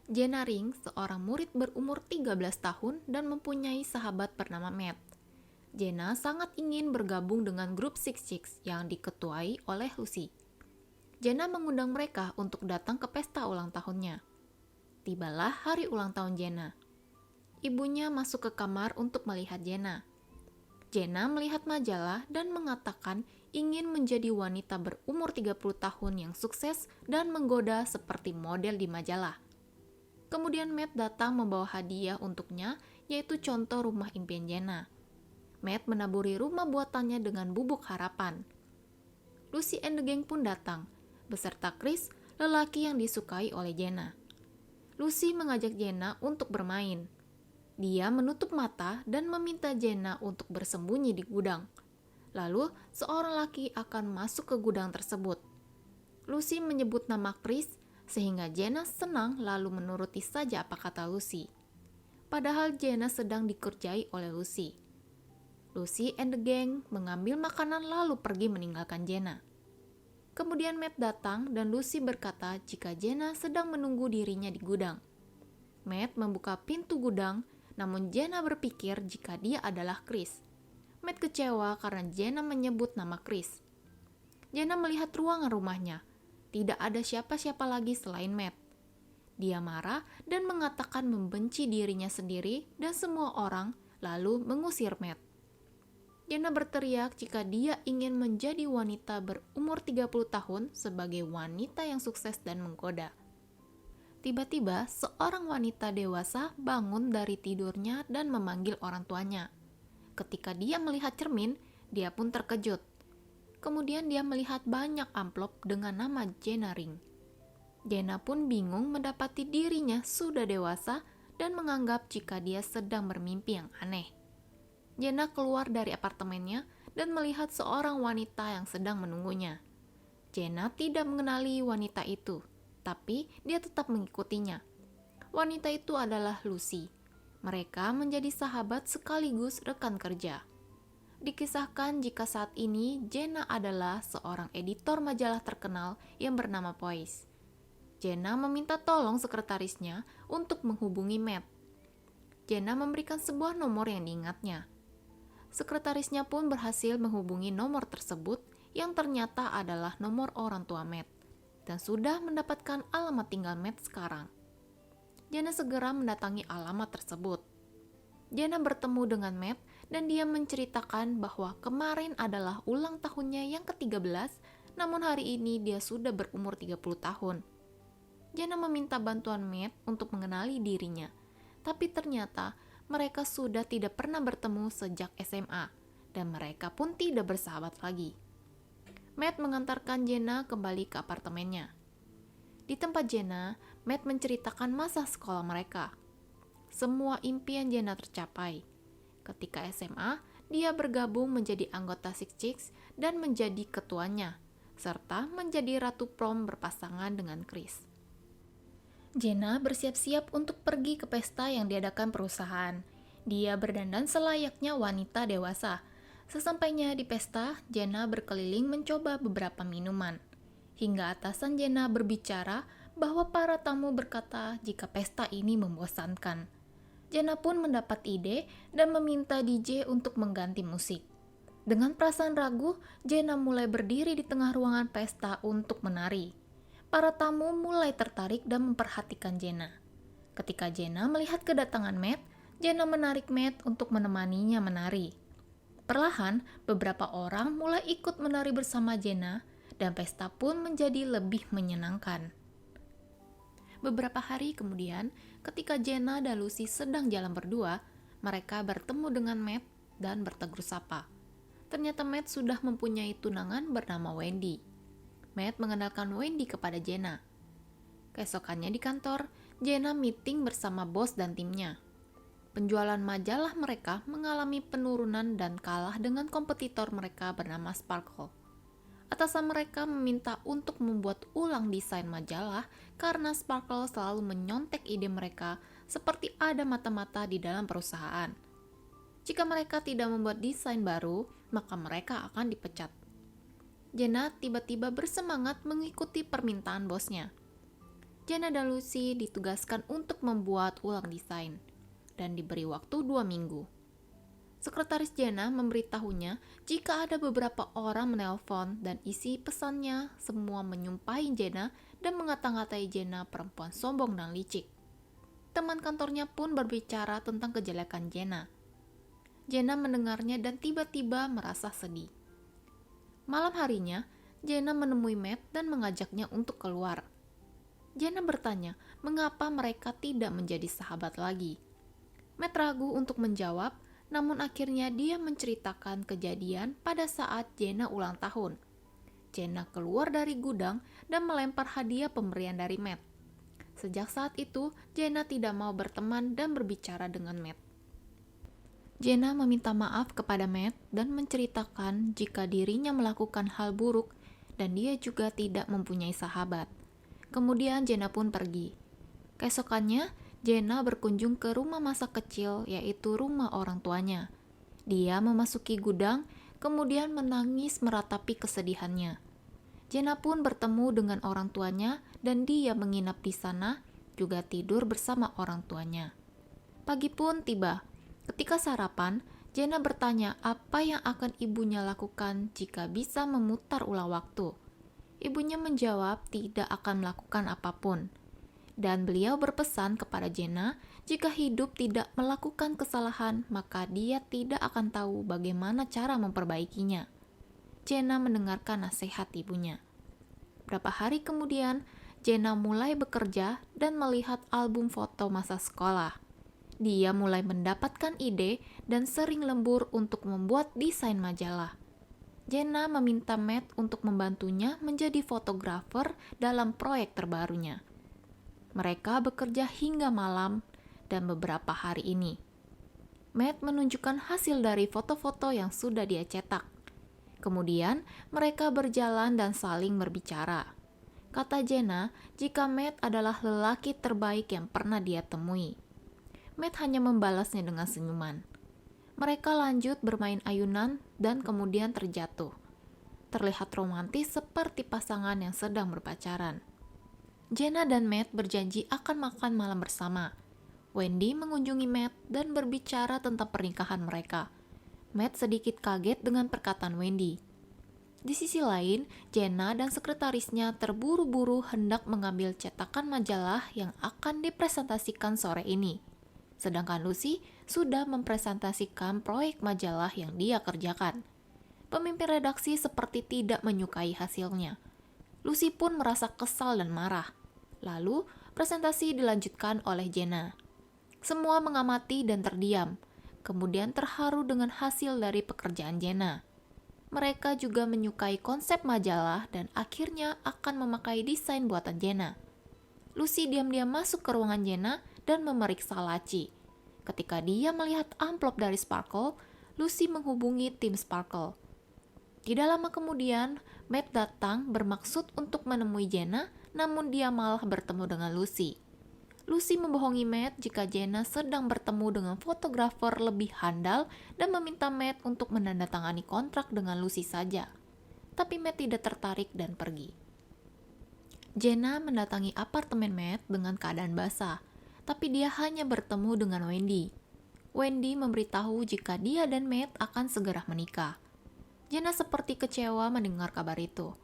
Jenna Ring seorang murid berumur 13 tahun dan mempunyai sahabat bernama Matt. Jenna sangat ingin bergabung dengan grup Six Chicks yang diketuai oleh Lucy. Jenna mengundang mereka untuk datang ke pesta ulang tahunnya. Tibalah hari ulang tahun Jenna. Ibunya masuk ke kamar untuk melihat Jenna. Jenna melihat majalah dan mengatakan ingin menjadi wanita berumur 30 tahun yang sukses dan menggoda seperti model di majalah. Kemudian Matt datang membawa hadiah untuknya, yaitu contoh rumah impian Jenna. Matt menaburi rumah buatannya dengan bubuk harapan. Lucy and the Gang pun datang, beserta Chris, lelaki yang disukai oleh Jenna. Lucy mengajak Jenna untuk bermain. Dia menutup mata dan meminta Jenna untuk bersembunyi di gudang. Lalu, seorang laki akan masuk ke gudang tersebut. Lucy menyebut nama Chris, sehingga Jenna senang lalu menuruti saja apa kata Lucy. Padahal Jenna sedang dikerjai oleh Lucy. Lucy and the Gang mengambil makanan lalu pergi meninggalkan Jenna. Kemudian Matt datang dan Lucy berkata jika Jenna sedang menunggu dirinya di gudang. Matt membuka pintu gudang, namun Jenna berpikir jika dia adalah Chris. Matt kecewa karena Jenna menyebut nama Chris. Jenna melihat ruangan rumahnya. Tidak ada siapa-siapa lagi selain Matt. Dia marah dan mengatakan membenci dirinya sendiri dan semua orang, lalu mengusir Matt. Jenna berteriak jika dia ingin menjadi wanita berumur 30 tahun sebagai wanita yang sukses dan menggoda. Tiba-tiba, seorang wanita dewasa bangun dari tidurnya dan memanggil orang tuanya. Ketika dia melihat cermin, dia pun terkejut. Kemudian dia melihat banyak amplop dengan nama Jenna Ring. Jenna pun bingung mendapati dirinya sudah dewasa dan menganggap jika dia sedang bermimpi yang aneh. Jenna keluar dari apartemennya dan melihat seorang wanita yang sedang menunggunya. Jenna tidak mengenali wanita itu, tapi dia tetap mengikutinya. Wanita itu adalah Lucy. Mereka menjadi sahabat sekaligus rekan kerja. Dikisahkan jika saat ini Jenna adalah seorang editor majalah terkenal yang bernama Poise. Jenna meminta tolong sekretarisnya untuk menghubungi Matt. Jenna memberikan sebuah nomor yang diingatnya. Sekretarisnya pun berhasil menghubungi nomor tersebut yang ternyata adalah nomor orang tua Matt dan sudah mendapatkan alamat tinggal Matt sekarang. Jenna segera mendatangi alamat tersebut. Jenna bertemu dengan Matt dan dia menceritakan bahwa kemarin adalah ulang tahunnya yang ke-13, namun hari ini dia sudah berumur 30 tahun. Jenna meminta bantuan Matt untuk mengenali dirinya, tapi ternyata mereka sudah tidak pernah bertemu sejak SMA, dan mereka pun tidak bersahabat lagi. Matt mengantarkan Jenna kembali ke apartemennya. Di tempat Jenna, Matt menceritakan masa sekolah mereka. Semua impian Jenna tercapai. Ketika SMA, dia bergabung menjadi anggota Six Chicks dan menjadi ketuanya, serta menjadi ratu prom berpasangan dengan Chris. Jenna bersiap-siap untuk pergi ke pesta yang diadakan perusahaan. Dia berdandan selayaknya wanita dewasa. Sesampainya di pesta, Jenna berkeliling mencoba beberapa minuman. Hingga atasan Jenna berbicara bahwa para tamu berkata jika pesta ini membosankan. Jenna pun mendapat ide dan meminta DJ untuk mengganti musik. Dengan perasaan ragu, Jenna mulai berdiri di tengah ruangan pesta untuk menari. Para tamu mulai tertarik dan memperhatikan Jenna. Ketika Jenna melihat kedatangan Matt, Jenna menarik Matt untuk menemaninya menari. Perlahan, beberapa orang mulai ikut menari bersama Jenna dan pesta pun menjadi lebih menyenangkan. Beberapa hari kemudian, ketika Jenna dan Lucy sedang jalan berdua, mereka bertemu dengan Matt dan bertegur sapa. Ternyata Matt sudah mempunyai tunangan bernama Wendy. Matt mengenalkan Wendy kepada Jenna. Keesokannya di kantor, Jenna meeting bersama bos dan timnya. Penjualan majalah mereka mengalami penurunan dan kalah dengan kompetitor mereka bernama Sparkle. Atasan mereka meminta untuk membuat ulang desain majalah karena Sparkle selalu menyontek ide mereka seperti ada mata-mata di dalam perusahaan. Jika mereka tidak membuat desain baru, maka mereka akan dipecat. Jenna tiba-tiba bersemangat mengikuti permintaan bosnya. Jenna dan Lucy ditugaskan untuk membuat ulang desain dan diberi waktu 2 minggu. Sekretaris Jenna memberitahunya jika ada beberapa orang menelpon dan isi pesannya semua menyumpahi Jenna dan mengata-ngatai Jenna perempuan sombong dan licik. Teman kantornya pun berbicara tentang kejelekan Jenna. Jenna mendengarnya dan tiba-tiba merasa sedih. Malam harinya, Jenna menemui Matt dan mengajaknya untuk keluar. Jenna bertanya mengapa mereka tidak menjadi sahabat lagi. Matt ragu untuk menjawab, namun akhirnya dia menceritakan kejadian pada saat Jenna ulang tahun. Jenna keluar dari gudang dan melempar hadiah pemberian dari Matt. Sejak saat itu, Jenna tidak mau berteman dan berbicara dengan Matt. Jenna meminta maaf kepada Matt dan menceritakan jika dirinya melakukan hal buruk dan dia juga tidak mempunyai sahabat. Kemudian Jenna pun pergi. Keesokannya, Jenna berkunjung ke rumah masa kecil, yaitu rumah orang tuanya. Dia memasuki gudang, kemudian menangis meratapi kesedihannya. Jenna pun bertemu dengan orang tuanya dan dia menginap di sana, juga tidur bersama orang tuanya. Pagi pun tiba. Ketika sarapan, Jenna bertanya apa yang akan ibunya lakukan jika bisa memutar ulang waktu. Ibunya menjawab tidak akan melakukan apapun. Dan beliau berpesan kepada Jenna, jika hidup tidak melakukan kesalahan, maka dia tidak akan tahu bagaimana cara memperbaikinya. Jenna mendengarkan nasihat ibunya. Beberapa hari kemudian, Jenna mulai bekerja dan melihat album foto masa sekolah. Dia mulai mendapatkan ide dan sering lembur untuk membuat desain majalah. Jenna meminta Matt untuk membantunya menjadi fotografer dalam proyek terbarunya. Mereka bekerja hingga malam dan beberapa hari ini. Matt menunjukkan hasil dari foto-foto yang sudah dia cetak. Kemudian mereka berjalan dan saling berbicara. Kata Jenna, jika Matt adalah lelaki terbaik yang pernah dia temui. Matt hanya membalasnya dengan senyuman. Mereka lanjut bermain ayunan dan kemudian terjatuh. Terlihat romantis seperti pasangan yang sedang berpacaran. Jenna dan Matt berjanji akan makan malam bersama. Wendy mengunjungi Matt dan berbicara tentang pernikahan mereka. Matt sedikit kaget dengan perkataan Wendy. Di sisi lain, Jenna dan sekretarisnya terburu-buru hendak mengambil cetakan majalah yang akan dipresentasikan sore ini. Sedangkan Lucy sudah mempresentasikan proyek majalah yang dia kerjakan. Pemimpin redaksi seperti tidak menyukai hasilnya. Lucy pun merasa kesal dan marah. Lalu, presentasi dilanjutkan oleh Jenna. Semua mengamati dan terdiam, kemudian terharu dengan hasil dari pekerjaan Jenna. Mereka juga menyukai konsep majalah dan akhirnya akan memakai desain buatan Jenna. Lucy diam-diam masuk ke ruangan Jenna dan memeriksa laci. Ketika dia melihat amplop dari Sparkle, Lucy menghubungi tim Sparkle. Tidak lama kemudian, Matt datang bermaksud untuk menemui Jenna, namun dia malah bertemu dengan Lucy. Lucy membohongi Matt jika Jenna sedang bertemu dengan fotografer lebih handal dan meminta Matt untuk menandatangani kontrak dengan Lucy saja. Tapi Matt tidak tertarik dan pergi. Jenna mendatangi apartemen Matt dengan keadaan basah, tapi dia hanya bertemu dengan Wendy. Wendy memberitahu jika dia dan Matt akan segera menikah. Jenna seperti kecewa mendengar kabar itu.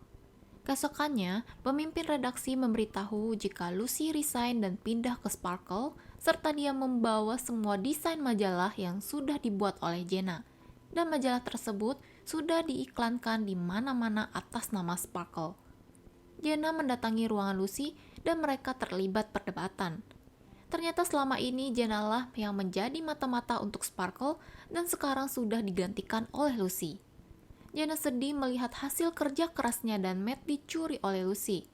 Keesokannya, pemimpin redaksi memberitahu jika Lucy resign dan pindah ke Sparkle, serta dia membawa semua desain majalah yang sudah dibuat oleh Jenna. Dan majalah tersebut sudah diiklankan di mana-mana atas nama Sparkle. Jenna mendatangi ruangan Lucy dan mereka terlibat perdebatan. Ternyata selama ini Jenna lah yang menjadi mata-mata untuk Sparkle dan sekarang sudah digantikan oleh Lucy. Jenna sedih melihat hasil kerja kerasnya dan Matt dicuri oleh Lucy.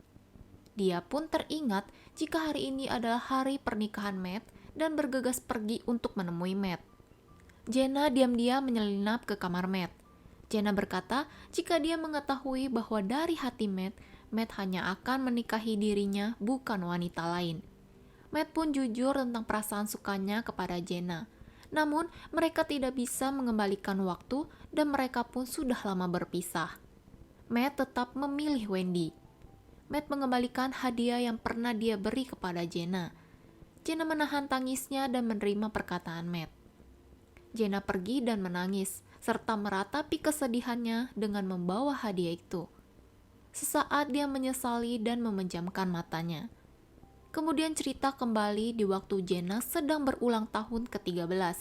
Dia pun teringat jika hari ini adalah hari pernikahan Matt dan bergegas pergi untuk menemui Matt. Jenna diam-diam menyelinap ke kamar Matt. Jenna berkata jika dia mengetahui bahwa dari hati Matt hanya akan menikahi dirinya, bukan wanita lain. Matt pun jujur tentang perasaan sukanya kepada Jenna. Namun, mereka tidak bisa mengembalikan waktu dan mereka pun sudah lama berpisah. Matt tetap memilih Wendy. Matt mengembalikan hadiah yang pernah dia beri kepada Jenna. Jenna menahan tangisnya dan menerima perkataan Matt. Jenna pergi dan menangis, serta meratapi kesedihannya dengan membawa hadiah itu. Sesaat dia menyesali dan memejamkan matanya. Kemudian cerita kembali di waktu Jenna sedang berulang tahun ke-13.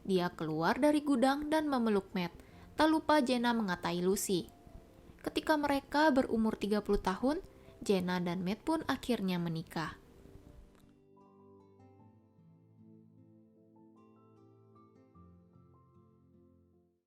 Dia keluar dari gudang dan memeluk Matt. Tak lupa Jenna mengatai Lucy. Ketika mereka berumur 30 tahun, Jenna dan Matt pun akhirnya menikah.